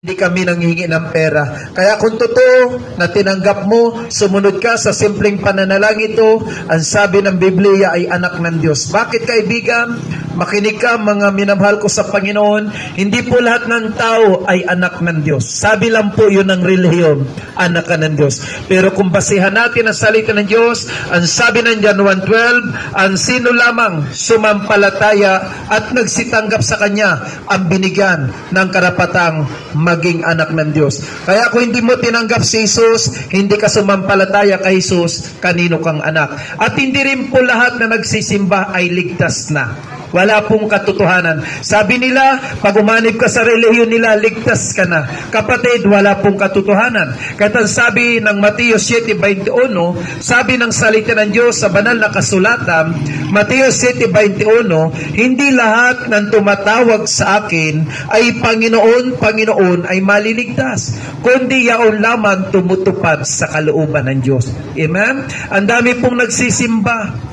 Hindi kami nanghihingi ng pera. Kaya kung totoo na tinanggap mo, sumunod ka sa simpleng pananalangin ito, ang sabi ng Biblia ay anak ng Diyos. Bakit kaibigan? Makinig ka mga minamahal ko sa Panginoon, hindi po lahat ng tao ay anak ng Diyos. Sabi lang po yun ng relihiyon, anak ka ng Diyos. Pero kung basihan natin ang salita ng Diyos, ang sabi ng John 1:12, ang sino lamang sumampalataya at nagsitanggap sa Kanya ang binigyan ng karapatang maging anak ng Diyos. Kaya kung hindi mo tinanggap si Jesus, hindi ka sumampalataya kay Jesus, kanino kang anak. At hindi rin po lahat na nagsisimba ay ligtas na. Wala pong katotohanan. Sabi nila, pag umanib ka sa relihiyon nila, ligtas ka na. Kapatid, wala pong katotohanan. Kahit ang sabi ng Mateo 7:21, sabi ng salita ng Diyos sa banal na kasulatan, Mateo 7:21, hindi lahat ng tumatawag sa akin ay Panginoon, Panginoon ay maliligtas, kundi yaon lamang tumutupad sa kalooban ng Diyos. Amen? Ang dami pong nagsisimba,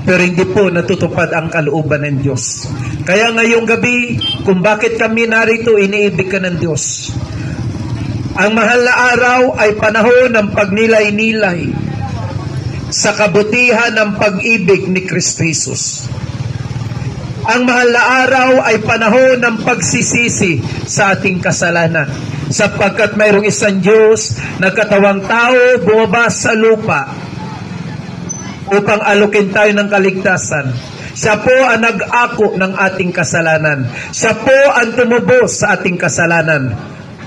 pero hindi po natutupad ang kalooban ng Diyos. Kaya ngayong gabi, kung bakit kami narito, iniibig ka ng Diyos. Ang mahal na araw ay panahon ng pagnilay-nilay sa kabutihan ng pag-ibig ni Kristo Jesus. Ang mahal na araw ay panahon ng pagsisisi sa ating kasalanan. Sapagkat mayroong isang Diyos na katawang tao bumaba sa lupa upang alukin tayo ng kaligtasan. Siya po ang nag-ako ng ating kasalanan. Siya po ang tumubos sa ating kasalanan.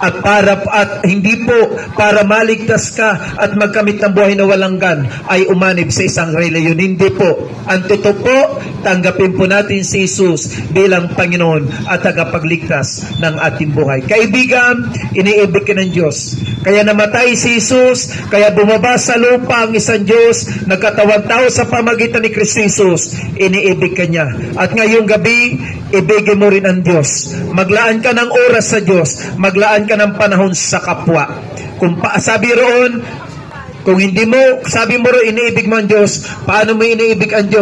At hindi po para maligtas ka at magkamit ng buhay na walang hanggan ay umanib sa isang reliyon. Hindi po. Ang totoo po, tanggapin po natin si Jesus bilang Panginoon at tagapagligtas ng ating buhay. Kaibigan, iniibig ka ng Diyos. Kaya namatay si Jesus, kaya bumaba sa lupa ang isang Diyos, nagkatawang tao sa pamagitan ni Kristo Jesus, iniibig ka niya. At ngayong gabi, ibigin mo rin ang Diyos. Maglaan ka ng oras sa Diyos. Maglaan ka ng panahon sa kapwa. Kung sabi roon, kung hindi mo, sabi mo roon, iniibig mo ang Diyos, paano mo iniibig ang Diyos?